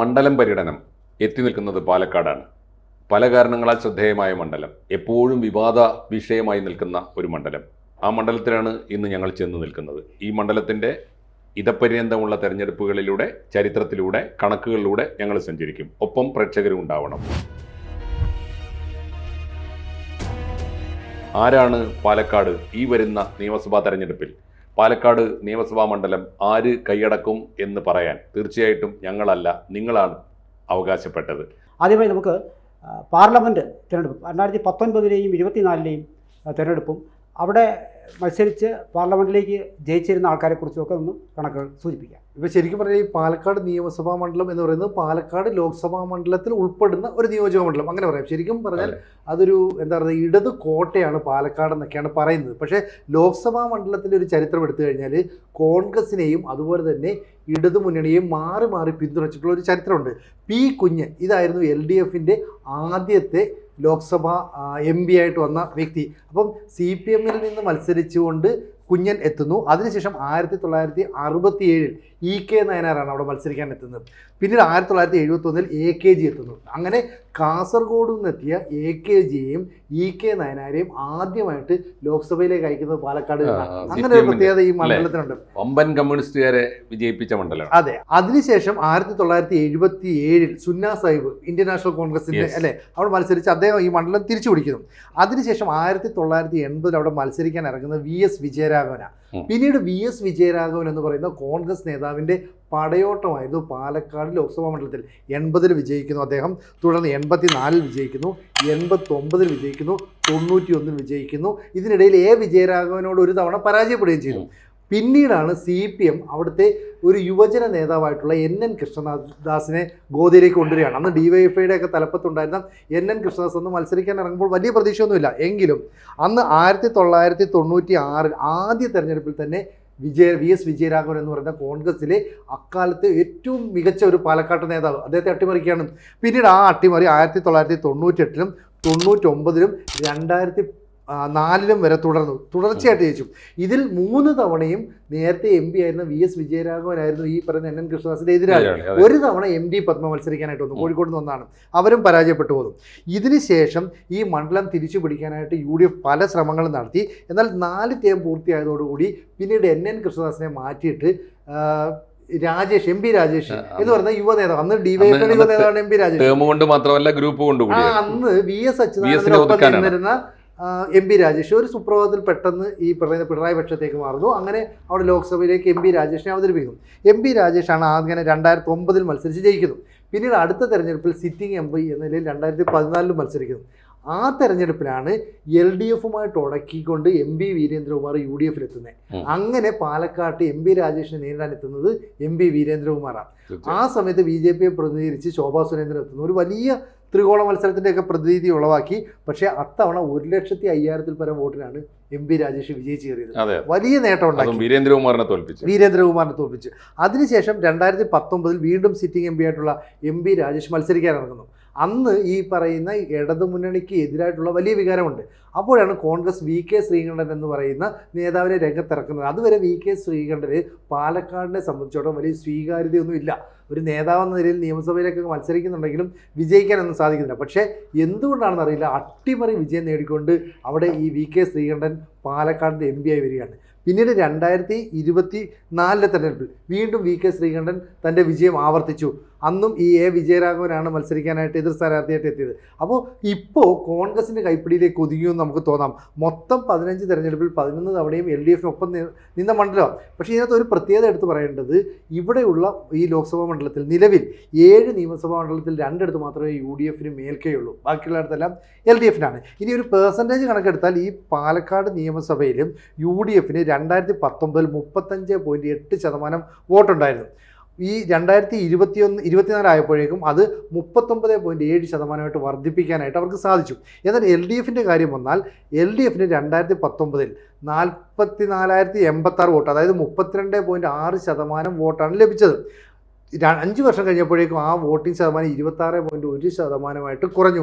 മണ്ഡലം പര്യടനം എത്തി നിൽക്കുന്നത് പാലക്കാടാണ്. പല കാരണങ്ങളാൽ ശ്രദ്ധേയമായ മണ്ഡലം, എപ്പോഴും വിവാദ വിഷയമായി നിൽക്കുന്ന ഒരു മണ്ഡലം. ആ മണ്ഡലത്തിലാണ് ഇന്ന് ഞങ്ങൾ ചെന്ന് നിൽക്കുന്നത്. ഈ മണ്ഡലത്തിൻ്റെ ഇതപര്യന്തമുള്ള തെരഞ്ഞെടുപ്പുകളിലൂടെ, ചരിത്രത്തിലൂടെ, കണക്കുകളിലൂടെ ഞങ്ങൾ സഞ്ചരിക്കും. ഒപ്പം പ്രേക്ഷകരും ഉണ്ടാവണം. ആരാണ് പാലക്കാട് ഈ വരുന്ന നിയമസഭാ തെരഞ്ഞെടുപ്പിൽ? പാലക്കാട് നിയമസഭാ മണ്ഡലം ആര് കൈയടക്കും എന്ന് പറയാൻ തീർച്ചയായിട്ടും ഞങ്ങളല്ല, നിങ്ങളാണ് അവകാശപ്പെട്ടത്. ആദ്യമായി നമുക്ക് പാർലമെൻറ്റ് തിരഞ്ഞെടുപ്പ് 2019-ലെയും 2024-ലെയും തിരഞ്ഞെടുപ്പും അവിടെ മത്സരിച്ച് പാർലമെൻറ്റിലേക്ക് ജയിച്ചിരുന്ന ആൾക്കാരെക്കുറിച്ചൊക്കെ ഒന്ന് കണക്കുകൾ സൂചിപ്പിക്കാം. ഇപ്പോൾ ശരിക്കും പറഞ്ഞാൽ ഈ പാലക്കാട് നിയമസഭാ മണ്ഡലം എന്ന് പറയുന്നത് പാലക്കാട് ലോക്സഭാ മണ്ഡലത്തിൽ ഉൾപ്പെടുന്ന ഒരു നിയോജക മണ്ഡലം, അങ്ങനെ പറയാം. ശരിക്കും പറഞ്ഞാൽ അതൊരു എന്താ പറയുക, ഇടത് കോട്ടയാണ് പാലക്കാട് എന്നൊക്കെയാണ് പറയുന്നത്. പക്ഷേ ലോക്സഭാ മണ്ഡലത്തിൻ്റെ ഒരു ചരിത്രം എടുത്തു കഴിഞ്ഞാൽ കോൺഗ്രസിനെയും അതുപോലെ തന്നെ ഇടതു മുന്നണിയെയും മാറി മാറി പിന്തുണച്ചിട്ടുള്ള ഒരു ചരിത്രമുണ്ട്. പി കുഞ്ഞൻ ഇതായിരുന്നു LDFൻ്റെ ആദ്യത്തെ ലോക്സഭ MP ആയിട്ട് വന്ന വ്യക്തി. അപ്പം CPM നിന്ന് മത്സരിച്ചുകൊണ്ട് കുഞ്ഞൻ എത്തുന്നു. അതിനുശേഷം 1967 EK നയനാറാണ് അവിടെ മത്സരിക്കാൻ എത്തുന്നത്. പിന്നീട് 1971 AKG എത്തുന്നു. അങ്ങനെ കാസർഗോഡ് നിന്നെത്തിയ AKGയെയും EK നയനാരെയും ആദ്യമായിട്ട് ലോക്സഭയിലേക്ക് അയക്കുന്നത് പാലക്കാട്. അങ്ങനെ ഒരു പ്രത്യേകത ഈ മണ്ഡലത്തിനുണ്ട്. വമ്പൻ കമ്മ്യൂണിസ്റ്റുകാരെ വിജയിപ്പിച്ച മണ്ഡലം. അതെ. അതിനുശേഷം 1977 സുന്ന സാഹിബ് ഇന്ത്യൻ നാഷണൽ കോൺഗ്രസിന്റെ അവിടെ മത്സരിച്ച് അദ്ദേഹം ഈ മണ്ഡലം തിരിച്ചു പിടിക്കുന്നു. അതിനുശേഷം 1980 അവിടെ മത്സരിക്കാൻ ഇറങ്ങുന്നത് VS വിജയരാഘവനാണ്. പിന്നീട് VS വിജയരാഘവൻ എന്ന് പറയുന്ന കോൺഗ്രസ് നേതാവിൻ്റെ പടയോട്ടമായിരുന്നു പാലക്കാട് ലോക്സഭാ മണ്ഡലത്തിൽ. 80 വിജയിക്കുന്നു അദ്ദേഹം, തുടർന്ന് 84 വിജയിക്കുന്നു, 89 വിജയിക്കുന്നു, 91 വിജയിക്കുന്നു. ഇതിനിടയിൽ വിജയരാഘവനോട് ഒരു തവണ പരാജയപ്പെടുകയും ചെയ്തു. പിന്നീടാണ് CPM അവിടുത്തെ ഒരു യുവജന നേതാവായിട്ടുള്ള NN കൃഷ്ണദാസിനെ ഗോദയിലേക്ക് കൊണ്ടുവരികയാണ്. അന്ന് DYFIയുടെ ഒക്കെ തലപ്പത്തുണ്ടായിരുന്ന NN കൃഷ്ണദാസ് ഒന്ന് മത്സരിക്കാൻ ഇറങ്ങുമ്പോൾ വലിയ പ്രതീക്ഷയൊന്നുമില്ല. എങ്കിലും അന്ന് 1996 ആദ്യ തെരഞ്ഞെടുപ്പിൽ തന്നെ VS വിജയരാഘവൻ എന്ന് പറയുന്ന കോൺഗ്രസിലെ അക്കാലത്തെ ഏറ്റവും മികച്ച ഒരു പാലക്കാട്ട് നേതാവ് അദ്ദേഹത്തെ അട്ടിമറിക്കുകയാണ്. പിന്നീട് ആ അട്ടിമറി 1998-ലും 99-ലും 2004-ലും വരെ തുടർച്ചയായിട്ട് ജയിച്ചു. ഇതിൽ 3 തവണയും നേരത്തെ MP ആയിരുന്ന VS വിജയരാഘവനായിരുന്നു ഈ പറയുന്ന NN കൃഷ്ണദാസിന്റെ എതിരാളി. ഒരു തവണ MD പത്മ മത്സരിക്കാനായിട്ട് വന്നു, കോഴിക്കോട് നിന്ന് വന്നാണ്, അവരും പരാജയപ്പെട്ടു പോകുന്നു. ഇതിനുശേഷം ഈ മണ്ഡലം തിരിച്ചു പിടിക്കാനായിട്ട് UDF പല ശ്രമങ്ങളും നടത്തി. എന്നാൽ 4 ടേം പൂർത്തിയായതോടുകൂടി പിന്നീട് NN കൃഷ്ണദാസിനെ മാറ്റിയിട്ട് MP രാജേഷ് എന്ന് പറയുന്ന യുവ നേതാവ്, അന്ന് DYFIയുടെ യുവ നേതാവാണ് MP രാജേഷ്. അന്ന് VS അച്യുതാനന്ദനൊപ്പം നിന്നിരുന്ന MP രാജേഷ് ഒരു സുപ്രഭാതത്തിൽ പെട്ടെന്ന് ഈ പറയുന്ന പിണറായി പക്ഷത്തേക്ക് മാറുന്നു. അങ്ങനെ അവിടെ ലോക്സഭയിലേക്ക് MP രാജേഷിനെ അവതരിപ്പിക്കുന്നു. MP രാജേഷാണ് ആദ്യം 2009 മത്സരിച്ച് ജയിക്കുന്നു. പിന്നീട് അടുത്ത തെരഞ്ഞെടുപ്പിൽ സിറ്റിംഗ് MP എന്ന നിലയിൽ 2014 മത്സരിക്കുന്നു. ആ തെരഞ്ഞെടുപ്പിലാണ് LDFുമായിട്ട് ഉടക്കിക്കൊണ്ട് MP വീരേന്ദ്രകുമാർ UDFിലെത്തുന്നത്. അങ്ങനെ പാലക്കാട്ട് MP രാജേഷിനെ നേരിടാൻ എത്തുന്നത് MP വീരേന്ദ്രകുമാറാണ്. ആ സമയത്ത് BJPയെ പ്രതിനിധീകരിച്ച് ശോഭാ സുരേന്ദ്രൻ എത്തുന്നു. ഒരു വലിയ ത്രികോണ മത്സരത്തിൻ്റെയൊക്കെ പ്രതിനിധി ഉളവാക്കി. പക്ഷേ അത്തവണ 1,50,000-ൽ പരം വോട്ടിനാണ് MP രാജേഷ് വിജയിച്ച് കയറിയത്. വലിയ നേട്ടം ഉണ്ടാക്കി, വീരേന്ദ്രകുമാറിനെ തോൽപ്പിച്ചു. അതിനുശേഷം 2019 വീണ്ടും സിറ്റിംഗ് MP ആയിട്ടുള്ള MP രാജേഷ് മത്സരിക്കാൻ ഇറങ്ങുന്നു. അന്ന് ഈ പറയുന്ന ഇടതുമുന്നണിക്ക് എതിരായിട്ടുള്ള വലിയ വികാരമുണ്ട്. അപ്പോഴാണ് കോൺഗ്രസ് VK ശ്രീകണ്ഠൻ എന്ന് പറയുന്ന നേതാവിനെ രംഗത്തിറക്കുന്നത്. അതുവരെ VK ശ്രീകണ്ഠന് പാലക്കാടിനെ സംബന്ധിച്ചിടത്തോളം വലിയ സ്വീകാര്യതയൊന്നും ഇല്ല. ഒരു നേതാവെന്ന നിലയിൽ നിയമസഭയിലേക്കൊക്കെ മത്സരിക്കുന്നുണ്ടെങ്കിലും വിജയിക്കാനൊന്നും സാധിക്കുന്നില്ല. പക്ഷേ എന്തുകൊണ്ടാണെന്നറിയില്ല, അട്ടിമറി വിജയം നേടിക്കൊണ്ട് അവിടെ ഈ VK ശ്രീകണ്ഠൻ പാലക്കാടിൻ്റെ MP ആയി വരികയാണ്. പിന്നീട് 2024 തെരഞ്ഞെടുപ്പിൽ വീണ്ടും VK ശ്രീകണ്ഠൻ തൻ്റെ വിജയം ആവർത്തിച്ചു. അന്നും ഈ വിജയരാഘവനാണ് മത്സരിക്കാനായിട്ട് എതിർ സ്ഥാനാർത്ഥിയായിട്ട് എത്തിയത്. അപ്പോൾ ഇപ്പോൾ കോൺഗ്രസിൻ്റെ കൈപ്പിടിയിലേക്ക് ഒതുങ്ങിയെന്ന് നമുക്ക് തോന്നാം. മൊത്തം 15 തെരഞ്ഞെടുപ്പിൽ 11 തവണയും LDFിനൊപ്പം നിന്ന മണ്ഡലമാണ്. പക്ഷേ ഇതിനകത്ത് ഒരു പ്രത്യേകത എടുത്ത് പറയേണ്ടത്, ഇവിടെയുള്ള ഈ ലോക്സഭാ മണ്ഡലത്തിൽ നിലവിൽ 7 നിയമസഭാ മണ്ഡലത്തിൽ 2 മാത്രമേ UDFിന് മേൽക്കെയുള്ളൂ, ബാക്കിയുള്ളിടത്തെല്ലാം LDFിനാണ്. ഇനി ഒരു പേഴ്സൻറ്റേജ് കണക്കെടുത്താൽ ഈ പാലക്കാട് നിയമസഭയിലും UDFിന് 2019 35.8% വോട്ടുണ്ടായിരുന്നു. ഈ 2024 ആയപ്പോഴേക്കും അത് 39.7% വർദ്ധിപ്പിക്കാനായിട്ട് അവർക്ക് സാധിച്ചു. എന്നാൽ LDFിൻ്റെ കാര്യം വന്നാൽ LDFിന് 2019 44,086 വോട്ട്, അതായത് 32.6% വോട്ടാണ് ലഭിച്ചത്. 5 വർഷം കഴിഞ്ഞപ്പോഴേക്കും ആ വോട്ടിംഗ് ശതമാനം 26.1% കുറഞ്ഞു.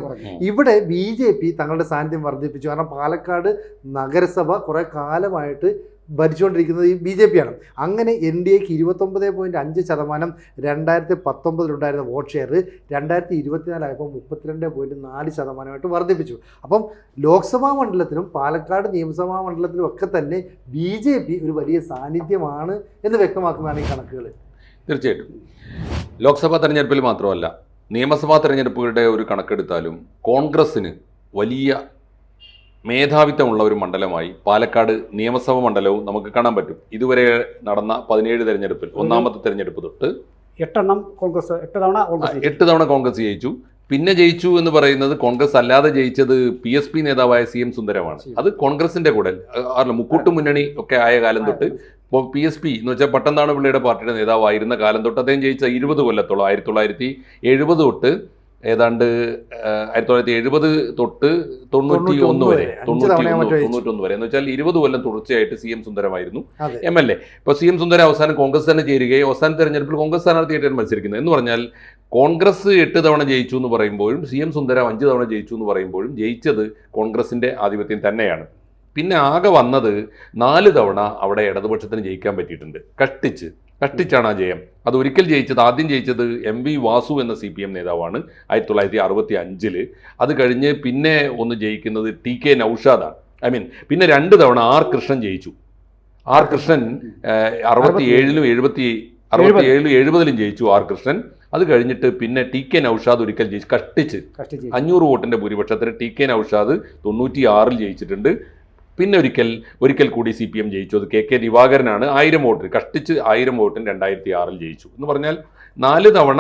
ഇവിടെ BJP തങ്ങളുടെ സാന്നിധ്യം വർദ്ധിപ്പിച്ചു. കാരണം പാലക്കാട് നഗരസഭ കുറേ കാലമായിട്ട് ഭരിച്ചുകൊണ്ടിരിക്കുന്നത് ഈ BJP ആണ്. അങ്ങനെ NDAക്ക് 29.5% 2019 വോട്ട് ഷെയർ 2024 ആയപ്പോൾ 32.4% വർദ്ധിപ്പിച്ചു. അപ്പം ലോക്സഭാ മണ്ഡലത്തിലും പാലക്കാട് നിയമസഭാ മണ്ഡലത്തിലും ഒക്കെ തന്നെ BJP ഒരു വലിയ സാന്നിധ്യമാണ് എന്ന് വ്യക്തമാക്കുന്നതാണ് ഈ കണക്കുകൾ. തീർച്ചയായിട്ടും ലോക്സഭാ തെരഞ്ഞെടുപ്പിൽ മാത്രമല്ല നിയമസഭാ തെരഞ്ഞെടുപ്പുകളുടെ ഒരു കണക്കെടുത്താലും കോൺഗ്രസ്സിന് വലിയ മേധാവിത്വമുള്ള ഒരു മണ്ഡലമായി പാലക്കാട് നിയമസഭാ മണ്ഡലവും നമുക്ക് കാണാൻ പറ്റും. ഇതുവരെ നടന്ന 17 തെരഞ്ഞെടുപ്പിൽ ഒന്നാമത്തെ തെരഞ്ഞെടുപ്പ് തൊട്ട് 8 തവണ കോൺഗ്രസ് ജയിച്ചു. പിന്നെ ജയിച്ചു എന്ന് പറയുന്നത് കോൺഗ്രസ് അല്ലാതെ ജയിച്ചത് PSP നേതാവായ CM സുന്ദരമാണ്. അത് കോൺഗ്രസിന്റെ കൂടെ മുക്കൂട്ടു മുന്നണി ഒക്കെ ആയ കാലം തൊട്ട് ഇപ്പോൾ PSP എന്ന് വെച്ചാൽ പട്ടംതാണ പിള്ളയുടെ പാർട്ടിയുടെ നേതാവായിരുന്ന കാലം തൊട്ട് അദ്ദേഹം ജയിച്ച 20 കൊല്ലത്തോളം 1970 തൊട്ട് ഏതാണ്ട് 1970 തൊട്ട് 91 വരെ 91 വരെ എന്ന് വെച്ചാൽ 20 കൊല്ലം തുടർച്ചയായിട്ട് CM സുന്ദരമായിരുന്നു MLA. ഇപ്പോൾ CM സുന്ദരം അവസാനം കോൺഗ്രസ് തന്നെ ചേരുകയും അവസാന തെരഞ്ഞെടുപ്പിൽ കോൺഗ്രസ് സ്ഥാനാർത്ഥിയായിട്ടാണ് മത്സരിക്കുന്നത്. എന്ന് പറഞ്ഞാൽ കോൺഗ്രസ് 8 തവണ ജയിച്ചു എന്ന് പറയുമ്പോഴും CM സുന്ദരം 5 തവണ ജയിച്ചു എന്ന് പറയുമ്പോഴും ജയിച്ചത് കോൺഗ്രസിന്റെ ആധിപത്യം തന്നെയാണ്. പിന്നെ ആകെ വന്നത് 4 തവണ അവിടെ ഇടതുപക്ഷത്തിന് ജയിക്കാൻ പറ്റിയിട്ടുണ്ട്. കഷ്ടിച്ചാണ് ആ ജയം. അത് ഒരിക്കൽ ജയിച്ചത് ആദ്യം ജയിച്ചത് MV വാസു എന്ന CPM നേതാവാണ് 1965. അത് കഴിഞ്ഞ് പിന്നെ ഒന്ന് ജയിക്കുന്നത് TK നൗഷാദാണ്. പിന്നെ 2 തവണ R കൃഷ്ണൻ ജയിച്ചു. R കൃഷ്ണൻ 67ലും 70ലും ജയിച്ചു R കൃഷ്ണൻ. അത് കഴിഞ്ഞിട്ട് പിന്നെ TK നൗഷാദ് ഒരിക്കൽ ജയിച്ചു കഷ്ടിച്ച് 500 വോട്ടിന്റെ ഭൂരിപക്ഷത്തിന് TK നൗഷാദ് 96ൽ ജയിച്ചിട്ടുണ്ട്. പിന്നെ ഒരിക്കൽ കൂടി CPM ജയിച്ചു. അത് KK ദിവാകരനാണ് 1000 വോട്ടിന് കഷ്ടിച്ച് 1000 വോട്ടിന് 2006ൽ ജയിച്ചു. എന്ന് പറഞ്ഞാൽ 4 തവണ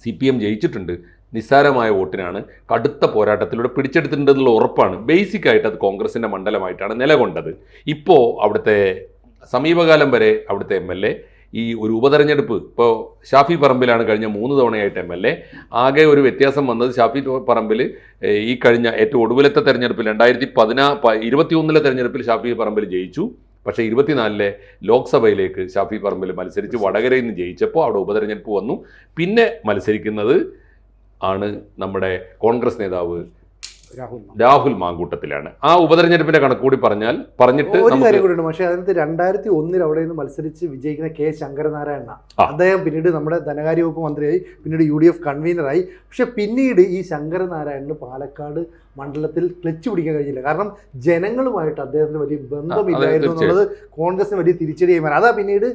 CPM ജയിച്ചിട്ടുണ്ട്. നിസ്സാരമായ വോട്ടിനാണ് കടുത്ത പോരാട്ടത്തിലൂടെ പിടിച്ചെടുത്തിട്ടുണ്ടെന്നുള്ള ഉറപ്പാണ്. ബേസിക്കായിട്ട് അത് കോൺഗ്രസിൻ്റെ മണ്ഡലമായിട്ടാണ് നിലകൊണ്ടത്. ഇപ്പോൾ അവിടുത്തെ സമീപകാലം വരെ അവിടുത്തെ MLA ഈ ഒരു ഉപതെരഞ്ഞെടുപ്പ് ഇപ്പോൾ ഷാഫി പറമ്പിലാണ് കഴിഞ്ഞ 3 തവണയായിട്ട് MLA. ആകെ ഒരു വ്യത്യാസം വന്നത് ഷാഫി പറമ്പിൽ ഈ കഴിഞ്ഞ ഏറ്റവും ഒടുവിലത്തെ തെരഞ്ഞെടുപ്പിൽ 2021 തെരഞ്ഞെടുപ്പിൽ ഷാഫി പറമ്പിൽ ജയിച്ചു. പക്ഷേ 24 ലോക്സഭയിലേക്ക് ഷാഫി പറമ്പിൽ മത്സരിച്ച് വടകരയിൽ നിന്ന് ജയിച്ചപ്പോൾ അവിടെ ഉപതെരഞ്ഞെടുപ്പ് വന്നു. പിന്നെ മത്സരിക്കുന്നത് ആണ് നമ്മുടെ കോൺഗ്രസ് നേതാവ് രാഹുൽ മാങ്കൂട്ടത്തിലാണ്. ആ ഉപതെരഞ്ഞെടുപ്പിന്റെ കണക്കുകൂടി പറഞ്ഞിട്ട് ഒരു കാര്യം കൂടിയുണ്ട്. പക്ഷേ അതിനകത്ത് 2001 അവിടെ നിന്ന് മത്സരിച്ച് വിജയിക്കുന്ന K ശങ്കരനാരായണ, അദ്ദേഹം പിന്നീട് നമ്മുടെ ധനകാര്യ വകുപ്പ് മന്ത്രിയായി, പിന്നീട് UDF കൺവീനറായി. പക്ഷെ പിന്നീട് ഈ ശങ്കരനാരായണന് പാലക്കാട് മണ്ഡലത്തിൽ ക്ലച്ച് പിടിക്കാൻ കഴിഞ്ഞില്ല. കാരണം ജനങ്ങളുമായിട്ട് അദ്ദേഹത്തിന് വലിയ ബന്ധമില്ലായിരുന്നു എന്നുള്ളത് കോൺഗ്രസിന് വലിയ തിരിച്ചടിയായി മാറി. അതാ പിന്നീട്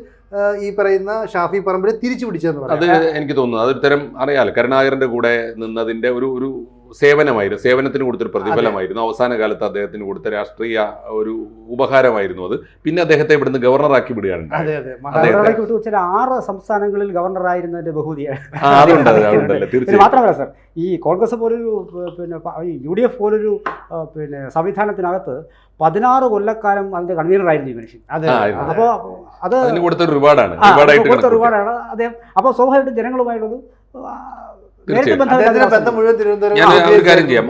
ഈ പറയുന്ന ഷാഫി പറമ്പിൽ തിരിച്ചു പിടിച്ചതെന്ന് പറയുന്നത്. അത് എനിക്ക് തോന്നുന്നു അതൊരു തരം അറിയാലോ കരുണാകരന്റെ കൂടെ നിന്നതിന്റെ ഒരു സേവനത്തിന് കൊടുത്തൊരു പ്രതിഫലമായിരുന്നു. അവസാന കാലത്ത് അദ്ദേഹത്തിന് കൊടുത്ത രാഷ്ട്രീയ ഒരു ഉപഹാരമായിരുന്നു അത്. പിന്നെ അദ്ദേഹത്തെ ഇവിടുന്ന് ഗവർണറാക്കി വിടുകയാണ്. 6 സംസ്ഥാനങ്ങളിൽ ഗവർണറായിരുന്നതിന്റെ ബഹുമതിയാണ്. മാത്രമല്ല സർ, ഈ കോൺഗ്രസ് പോലൊരു UDF പോലൊരു സംവിധാനത്തിനകത്ത് 16 കൊല്ലക്കാലം അതിന്റെ കൺവീനറായിരുന്നു ഈ മനുഷ്യൻ. അപ്പോൾ അത് കൊടുത്ത റിവാർഡാണ് അദ്ദേഹം. അപ്പോൾ സ്വാഭാവികമായിട്ടും ജനങ്ങളുമായുള്ളത്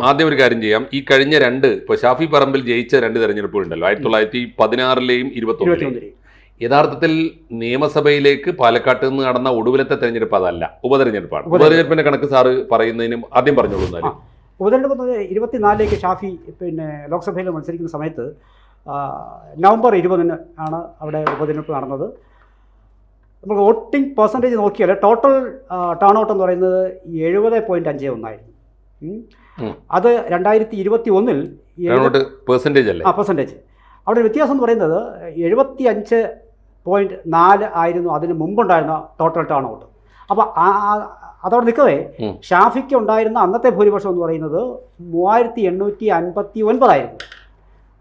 ആദ്യം ഒരു കാര്യം ചെയ്യാം. ഈ കഴിഞ്ഞ ഇപ്പോൾ ഷാഫി പറമ്പിൽ ജയിച്ച 2 തെരഞ്ഞെടുപ്പുകളുണ്ടല്ലോ, 1916ലെയും 21ലെയും. യഥാർത്ഥത്തിൽ നിയമസഭയിലേക്ക് പാലക്കാട്ട് നിന്ന് നടന്ന ഒടുവിലത്തെ തെരഞ്ഞെടുപ്പ് അതല്ല, ഉപതെരഞ്ഞെടുപ്പാണ്. ഉപതെരഞ്ഞെടുപ്പിന്റെ കണക്ക് സാറ് പറയുന്നതിനും ആദ്യം പറഞ്ഞോളൂ. ഉപതെരഞ്ഞെടുപ്പ് 24ലേക്ക് ഷാഫി ലോക്സഭയിൽ മത്സരിക്കുന്ന സമയത്ത് നവംബർ 20 ആണ് അവിടെ ഉപതെരഞ്ഞെടുപ്പ് നടന്നത്. നമ്മൾ വോട്ടിംഗ് പെർസെൻറ്റേജ് നോക്കിയാൽ ടോട്ടൽ ടേൺ ഔട്ട് എന്ന് പറയുന്നത് 70.51 ആയിരുന്നു. അത് 2021 പെർസെൻറ്റേജ്. അവിടെ വ്യത്യാസം എന്ന് പറയുന്നത് 75.4 ആയിരുന്നു അതിന് മുമ്പുണ്ടായിരുന്ന ടോട്ടൽ ടേൺ ഔട്ട്. അപ്പോൾ അതോടെ നിൽക്കവേ ഷാഫിക്ക് ഉണ്ടായിരുന്ന അന്നത്തെ ഭൂരിപക്ഷം എന്ന് പറയുന്നത് 3859 ആയിരുന്നു.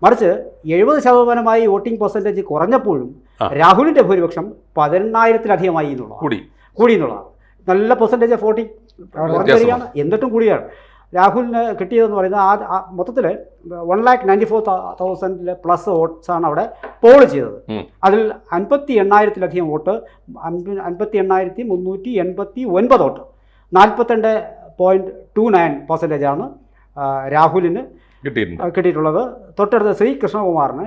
മറിച്ച് 70% വോട്ടിംഗ് പെർസെൻറ്റേജ് കുറഞ്ഞപ്പോഴും രാഹുലിന്റെ ഭൂരിപക്ഷം 18,000-ലധികമായി കൂടി എന്നുള്ളതാണ്. നല്ല പെർസെൻറ്റേജ് ഓഫ് വോട്ടിംഗ് വരികയാണ്, എന്നിട്ടും കൂടിയാണ്. രാഹുലിന് കിട്ടിയതെന്ന് പറയുന്നത് മൊത്തത്തിൽ 1,94,000 പ്ലസ് വോട്ട്സാണ് അവിടെ പോൾ ചെയ്തത്. അതിൽ 58,000-ലധികം വോട്ട്, 58,389 വോട്ട്, 42.29% രാഹുലിന് കിട്ടിയിട്ടുള്ളത്. തൊട്ടടുത്ത ശ്രീ കൃഷ്ണകുമാറിന്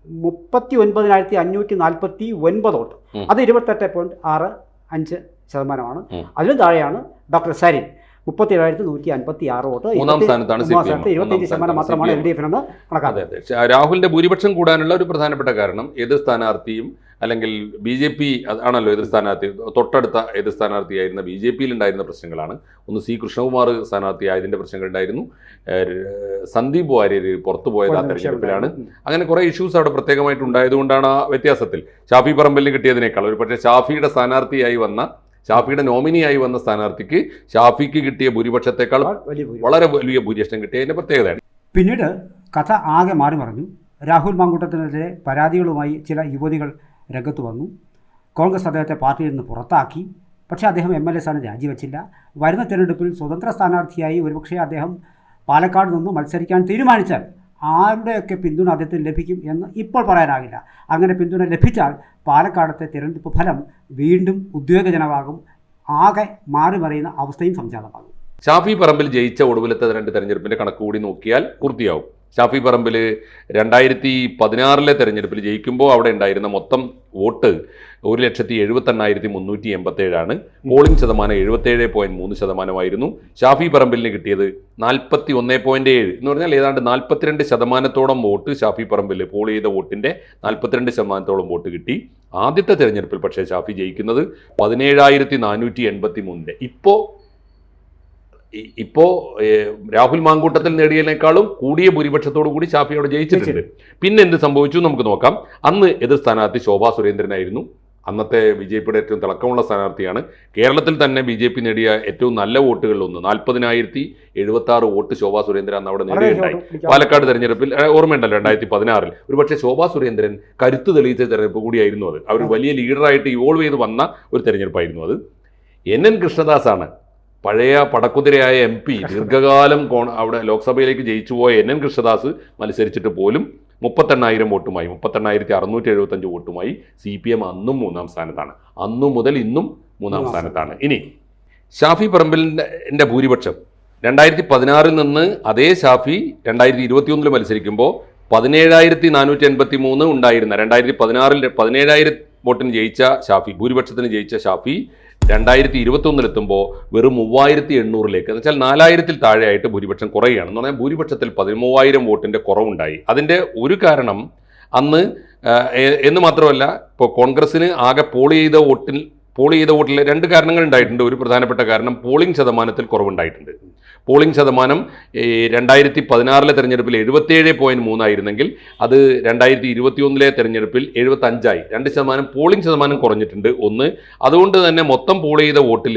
39,549 വോട്ട്, അത് 28.65%. അതിലും താഴെയാണ് ഡോക്ടർ സരിൻ 37,156 വോട്ട്. മൂന്നാം സ്ഥാനത്താണ് 25% മാത്രമാണ് LDF എന്ന് കണക്കാക്കുന്നത്. രാഹുലിന്റെ ഭൂരിപക്ഷം കൂടാനുള്ള ഒരു പ്രധാനപ്പെട്ട കാരണം എതിർ സ്ഥാനാർത്ഥിയും അല്ലെങ്കിൽ BJP ആണല്ലോ എതിർ സ്ഥാനാർത്ഥി, തൊട്ടടുത്ത എതിർ സ്ഥാനാർത്ഥിയായിരുന്ന BJPയിൽ ഉണ്ടായിരുന്ന പ്രശ്നങ്ങളാണ്. ഒന്ന് C. കൃഷ്ണകുമാർ സ്ഥാനാർത്ഥിയായതിൻ്റെ പ്രശ്നങ്ങളുണ്ടായിരുന്നു. സന്ദീപ് വാര്യർ പുറത്തു പോയത് ആ തെരഞ്ഞെടുപ്പിലാണ്. അങ്ങനെ കുറേ ഇഷ്യൂസ് അവിടെ പ്രത്യേകമായിട്ട് ഉണ്ടായതുകൊണ്ടാണ് ആ വ്യത്യാസത്തിൽ ഷാഫി പറമ്പലിന് കിട്ടിയതിനേക്കാൾ ഒരു പക്ഷേ ഷാഫിയുടെ സ്ഥാനാർത്ഥിയായി വന്ന, ഷാഫിയുടെ നോമിനിയായി വന്ന സ്ഥാനാർത്ഥിക്ക് ഷാഫിക്ക് കിട്ടിയ ഭൂരിപക്ഷത്തെക്കാൾ വളരെ വലിയ ഭൂരിപക്ഷം കിട്ടിയതിൻ്റെ പ്രത്യേകതയാണ്. പിന്നീട് കഥ ആകെ മാറി മറിഞ്ഞു. രാഹുൽ മാങ്കൂട്ടത്തിനെതിരെ പരാതികളുമായി ചില യുവതികൾ രംഗത്ത് വന്നു. കോൺഗ്രസ് അദ്ദേഹത്തെ പാർട്ടിയിൽ നിന്ന് പുറത്താക്കി. പക്ഷേ അദ്ദേഹം MLA സ്ഥാനം രാജിവെച്ചില്ല. വരുന്ന തിരഞ്ഞെടുപ്പിൽ സ്വതന്ത്ര സ്ഥാനാർത്ഥിയായി ഒരുപക്ഷെ അദ്ദേഹം പാലക്കാട് നിന്ന് മത്സരിക്കാൻ തീരുമാനിച്ചാൽ ആരുടെയൊക്കെ പിന്തുണ അദ്ദേഹത്തിന് ലഭിക്കും എന്ന് ഇപ്പോൾ പറയാനാകില്ല. അങ്ങനെ പിന്തുണ ലഭിച്ചാൽ പാലക്കാടത്തെ തിരഞ്ഞെടുപ്പ് ഫലം വീണ്ടും ഉദ്വേഗജനകമാകും. ആകെ മാറി മറിയുന്ന അവസ്ഥയും സംജാതമാകും. ഷാഫി പറമ്പിൽ ജയിച്ച ഒടുവിലത്തെ 2 തെരഞ്ഞെടുപ്പിന്റെ കണക്ക് കൂടി നോക്കിയാൽ പൂർത്തിയാവും. ഷാഫി പറമ്പിൽ 2016 തെരഞ്ഞെടുപ്പിൽ ജയിക്കുമ്പോൾ അവിടെ ഉണ്ടായിരുന്ന മൊത്തം വോട്ട് 1,78,387 പോളിംഗ് ശതമാനം 77.3%. ഷാഫി പറമ്പിലിന് കിട്ടിയത് 41.7 എന്ന് പറഞ്ഞാൽ ഏതാണ്ട് 42% വോട്ട് ഷാഫി പറമ്പിൽ പോൾ ചെയ്ത വോട്ടിന്റെ 42% വോട്ട് കിട്ടി. ആദ്യത്തെ തെരഞ്ഞെടുപ്പിൽ പക്ഷേ ഷാഫി ജയിക്കുന്നത് 17,483. ഇപ്പോൾ രാഹുൽ മാങ്കൂട്ടത്തിൽ നേടിയതിനേക്കാളും കൂടിയ ഭൂരിപക്ഷത്തോടു കൂടി ഷാഫി അവിടെ ജയിച്ചിട്ടുണ്ട്. പിന്നെ എന്ത് സംഭവിച്ചു നമുക്ക് നോക്കാം. അന്ന് എതിർ സ്ഥാനാർത്ഥി ശോഭാ സുരേന്ദ്രനായിരുന്നു. അന്നത്തെ BJPയുടെ ഏറ്റവും തിളക്കമുള്ള സ്ഥാനാർത്ഥിയാണ്. കേരളത്തിൽ തന്നെ BJP നേടിയ ഏറ്റവും നല്ല വോട്ടുകളിലൊന്ന് 40,076 വോട്ട് ശോഭാ സുരേന്ദ്രൻ അന്ന് അവിടെ നേടിയിട്ടുണ്ടായി. പാലക്കാട് തെരഞ്ഞെടുപ്പിൽ ഓർമ്മയുണ്ടല്ലോ 2016 ഒരുപക്ഷെ ശോഭാ സുരേന്ദ്രൻ കരുത്ത് തെളിയിച്ച തെരഞ്ഞെടുപ്പ് കൂടിയായിരുന്നു അത്. അവർ വലിയ ലീഡറായിട്ട് ഇവോൾവ് ചെയ്ത് വന്ന ഒരു തെരഞ്ഞെടുപ്പായിരുന്നു അത്. NN കൃഷ്ണദാസാണ് പഴയ പടക്കുതിരയായ MP, ദീർഘകാലം അവിടെ ലോക്സഭയിലേക്ക് ജയിച്ചു പോയ NN കൃഷ്ണദാസ് മത്സരിച്ചിട്ട് പോലും 38,000 വോട്ടുമായി 38,675 വോട്ടുമായി CPM അന്നും 3-ാം സ്ഥാനത്താണ്. അന്നു മുതൽ ഇന്നും 3-ാം സ്ഥാനത്താണ്. ഇനി ഷാഫി പറമ്പിലിൻ്റെ ഭൂരിപക്ഷം 2016 നിന്ന് അതേ ഷാഫി 2021 മത്സരിക്കുമ്പോൾ 17,483 ഉണ്ടായിരുന്ന 2016 17,000 വോട്ടിന് ജയിച്ച ഷാഫി, ഭൂരിപക്ഷത്തിന് ജയിച്ച ഷാഫി 2021 വെറും 3,800 എന്ന് വെച്ചാൽ 4,000-ൽ താഴെയായിട്ട് ഭൂരിപക്ഷം കുറയുകയാണ്. എന്ന് പറഞ്ഞാൽ ഭൂരിപക്ഷത്തിൽ 13,000 വോട്ടിൻ്റെ കുറവുണ്ടായി. അതിൻ്റെ ഒരു കാരണം അന്ന് എന്ന് മാത്രമല്ല, ഇപ്പോൾ കോൺഗ്രസ്സിന് ആകെ പോൾ ചെയ്ത വോട്ടിൽ 2 കാരണങ്ങൾ ഉണ്ടായിട്ടുണ്ട്. ഒരു പ്രധാനപ്പെട്ട കാരണം പോളിംഗ് ശതമാനത്തിൽ കുറവുണ്ടായിട്ടുണ്ട്. പോളിംഗ് ശതമാനം 2016 തെരഞ്ഞെടുപ്പിൽ 77.3 ആയിരുന്നെങ്കിൽ അത് 2021 തെരഞ്ഞെടുപ്പിൽ 75ആയി. 2% പോളിംഗ് ശതമാനം കുറഞ്ഞിട്ടുണ്ട്. ഒന്ന്, അതുകൊണ്ട് തന്നെ മൊത്തം പോൾ ചെയ്ത വോട്ടിൽ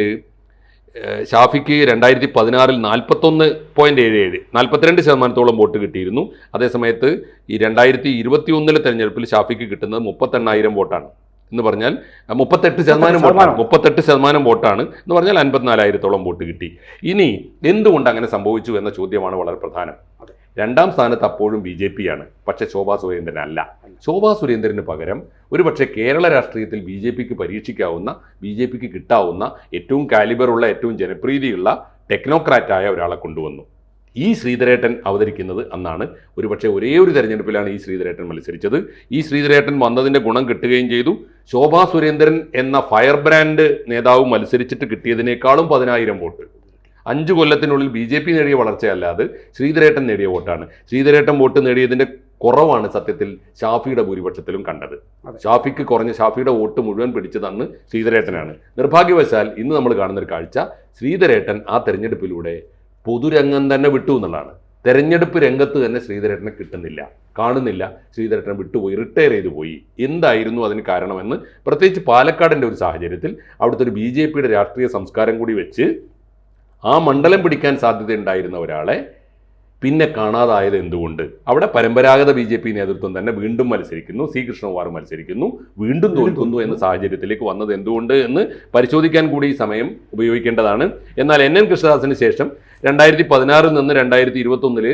ഷാഫിക്ക് 2016 41.77 42% വോട്ട് കിട്ടിയിരുന്നു. അതേസമയത്ത് ഈ 2021 തെരഞ്ഞെടുപ്പിൽ ഷാഫിക്ക് കിട്ടുന്നത് 38,000 വോട്ടാണ്. എന്ന് പറഞ്ഞാൽ 38% വോട്ടാണ് എന്ന് പറഞ്ഞാൽ 54,000-ഓളം വോട്ട് കിട്ടി. ഇനി എന്തുകൊണ്ട് അങ്ങനെ സംഭവിച്ചു എന്ന ചോദ്യമാണ് വളരെ പ്രധാനം. 2-ാം സ്ഥാനത്ത് അപ്പോഴും BJPയാണ്, പക്ഷേ ശോഭാ സുരേന്ദ്രൻ അല്ല. ശോഭാ സുരേന്ദ്രന് പകരം ഒരുപക്ഷെ കേരള രാഷ്ട്രീയത്തിൽ BJPക്ക് പരീക്ഷിക്കാവുന്ന, BJPക്ക് കിട്ടാവുന്ന ഏറ്റവും കാലിബറുള്ള, ഏറ്റവും ജനപ്രീതിയുള്ള ടെക്നോക്രാറ്റായ ഒരാളെ കൊണ്ടുവന്നു. ഈ ശ്രീധരേട്ടൻ അവതരിക്കുന്നത് അന്നാണ്. ഒരുപക്ഷെ ഒരേ ഒരു തെരഞ്ഞെടുപ്പിലാണ് ഈ ശ്രീധരേട്ടൻ മത്സരിച്ചത്. ഈ ശ്രീധരേട്ടൻ വന്നതിൻ്റെ ഗുണം കിട്ടുകയും ചെയ്തു. ശോഭാ സുരേന്ദ്രൻ എന്ന ഫയർ ബ്രാൻഡ് നേതാവ് മത്സരിച്ചിട്ട് കിട്ടിയതിനേക്കാളും 10,000 വോട്ട്. 5 കൊല്ലത്തിനുള്ളിൽ BJP നേടിയ വളർച്ചയല്ലാതെ ശ്രീധരേട്ടൻ നേടിയ വോട്ടാണ്. ശ്രീധരേട്ടൻ വോട്ട് നേടിയതിൻ്റെ കുറവാണ് സത്യത്തിൽ ഷാഫിയുടെ ഭൂരിപക്ഷത്തിലും കണ്ടത്. ഷാഫിക്ക് കുറഞ്ഞ, ഷാഫിയുടെ വോട്ട് മുഴുവൻ പിടിച്ചത് അന്ന് ശ്രീധരേട്ടനാണ്. നിർഭാഗ്യവശാൽ ഇന്ന് നമ്മൾ കാണുന്നൊരു കാഴ്ച, ശ്രീധരേട്ടൻ ആ തെരഞ്ഞെടുപ്പിലൂടെ പൊതുരംഗം തന്നെ വിട്ടു എന്നുള്ളതാണ്. തെരഞ്ഞെടുപ്പ് രംഗത്ത് തന്നെ ശ്രീധരേട്ടനെ കിട്ടുന്നില്ല, കാണുന്നില്ല. ശ്രീധരേട്ടൻ വിട്ടുപോയി, റിട്ടയർ ചെയ്തു പോയി. എന്തായിരുന്നു അതിന് കാരണമെന്ന്, പ്രത്യേകിച്ച് പാലക്കാടിൻ്റെ ഒരു സാഹചര്യത്തിൽ അവിടുത്തെ ഒരു BJPയുടെ രാഷ്ട്രീയ സംസ്കാരം കൂടി വെച്ച് ആ മണ്ഡലം പിടിക്കാൻ സാധ്യതയുണ്ടായിരുന്ന ഒരാളെ പിന്നെ കാണാതായത് എന്തുകൊണ്ട്? അവിടെ പരമ്പരാഗത BJP നേതൃത്വം തന്നെ വീണ്ടും മത്സരിക്കുന്നു, C. കൃഷ്ണകുമാർ മത്സരിക്കുന്നു, വീണ്ടും തോൽക്കുന്നു എന്ന സാഹചര്യത്തിലേക്ക് വന്നത് എന്തുകൊണ്ട് എന്ന് പരിശോധിക്കാൻ കൂടി ഈ സമയം ഉപയോഗിക്കേണ്ടതാണ്. എന്നാൽ NN കൃഷ്ണദാസിന് ശേഷം 2016 നിന്ന് 2021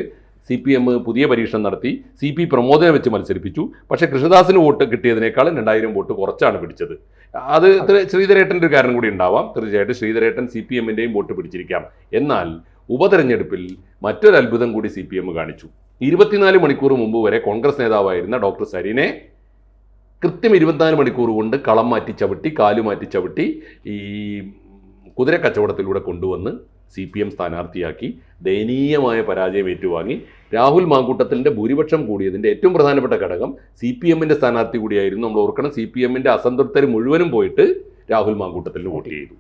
CPM പുതിയ പരീക്ഷണം നടത്തി. CP പ്രമോദിനെ വെച്ച് മത്സരിപ്പിച്ചു. പക്ഷേ കൃഷ്ണദാസിന് വോട്ട് കിട്ടിയതിനേക്കാളും 2,000 വോട്ട് കുറച്ചാണ് പിടിച്ചത്. അത് ശ്രീധരേട്ടൻ്റെ ഒരു കാരണം കൂടി ഉണ്ടാവാം. തീർച്ചയായിട്ടും ശ്രീധരേട്ടൻ CPM-ൻ്റെയും വോട്ട് പിടിച്ചിരിക്കാം. എന്നാൽ ഉപതെരഞ്ഞെടുപ്പിൽ മറ്റൊരു അത്ഭുതം കൂടി CPM കാണിച്ചു. 24 മണിക്കൂർ മുമ്പ് വരെ കോൺഗ്രസ് നേതാവായിരുന്ന ഡോക്ടർ സരിനെ കൃത്യം 24 മണിക്കൂർ കൊണ്ട് കളം മാറ്റി ചവിട്ടി, കാലു മാറ്റി ചവിട്ടി ഈ കുതിര കച്ചവടത്തിലൂടെ കൊണ്ടുവന്ന് CPM സ്ഥാനാർത്ഥിയാക്കി ദയനീയമായ പരാജയം ഏറ്റുവാങ്ങി. രാഹുൽ മാങ്കൂട്ടത്തിൻ്റെ ഭൂരിപക്ഷം കൂടിയതിൻ്റെ ഏറ്റവും പ്രധാനപ്പെട്ട ഘടകം CPMൻ്റെ സ്ഥാനാർത്ഥി കൂടിയായിരുന്നു. നമ്മൾ ഓർക്കണം, CPMൻ്റെ അസംതൃപ്തർ മുഴുവനും പോയിട്ട് രാഹുൽ മാങ്കൂട്ടത്തിന് വോട്ട് ചെയ്തു.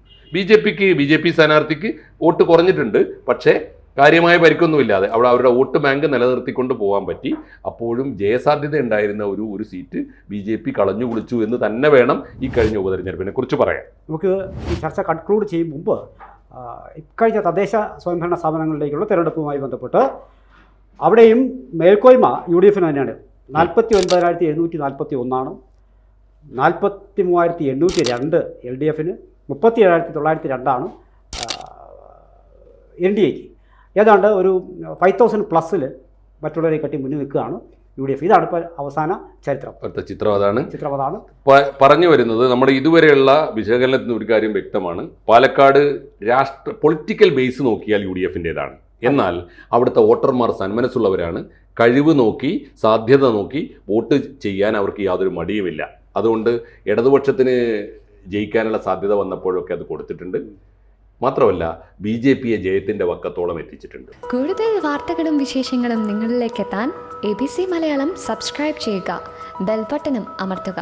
BJP സ്ഥാനാർത്ഥിക്ക് വോട്ട് കുറഞ്ഞിട്ടുണ്ട്, പക്ഷേ കാര്യമായ പരിക്കൊന്നുമില്ലാതെ അവിടെ അവരുടെ വോട്ട് ബാങ്ക് നിലനിർത്തിക്കൊണ്ട് പോകാൻ പറ്റി. അപ്പോഴും ജയസാധ്യത ഉണ്ടായിരുന്ന ഒരു സീറ്റ് BJP കളഞ്ഞു കുളിച്ചു എന്ന് തന്നെ വേണം ഈ കഴിഞ്ഞ ഉപതെരഞ്ഞെടുപ്പിനെ കുറിച്ച് പറയാൻ. നമുക്ക് ഈ ചർച്ച കൺക്ലൂഡ് ചെയ്യും മുമ്പ് ഇക്കഴിഞ്ഞ തദ്ദേശ സ്വയംഭരണ സ്ഥാപനങ്ങളിലേക്കുള്ള തിരഞ്ഞെടുപ്പുമായി ബന്ധപ്പെട്ട് അവിടെയും മേൽക്കോയ്മ UDF തന്നെയാണ്. 49,741 43,802 LDF, 37,902 NDAക്ക്. ഏതാണ്ട് ഒരു 5,000+ മറ്റുള്ളവരെ കട്ടി മുന്നിൽ നിൽക്കുകയാണ് UDF. ഇതാണ് ഇപ്പോൾ അവസാന ചിത്രം അതാണ് പറഞ്ഞു വരുന്നത്. നമ്മുടെ ഇതുവരെയുള്ള വിശകലനത്തിന് ഒരു കാര്യം വ്യക്തമാണ്. പാലക്കാട് പൊളിറ്റിക്കൽ ബേസ് നോക്കിയാൽ UDFൻ്റേതാണ്. എന്നാൽ അവിടുത്തെ വോട്ടർമാർ സന്മനസ്സുള്ളവരാണ്. കഴിവ് നോക്കി, സാധ്യത നോക്കി വോട്ട് ചെയ്യാൻ അവർക്ക് യാതൊരു മടിയുമില്ല. അതുകൊണ്ട് ഇടതുപക്ഷത്തിന് ജയിക്കാനുള്ള സാധ്യത വന്നപ്പോഴൊക്കെ അത് കൊടുത്തിട്ടുണ്ട്. മാത്രമല്ല BJPയെ ജയത്തിൻ്റെ വക്കത്തോളം എത്തിച്ചിട്ടുണ്ട്. കൂടുതൽ വാർത്തകളും വിശേഷങ്ങളും നിങ്ങളിലേക്ക് എത്താൻ ABC മലയാളം സബ്സ്ക്രൈബ് ചെയ്യുക, ബെൽ ബട്ടണും അമർത്തുക.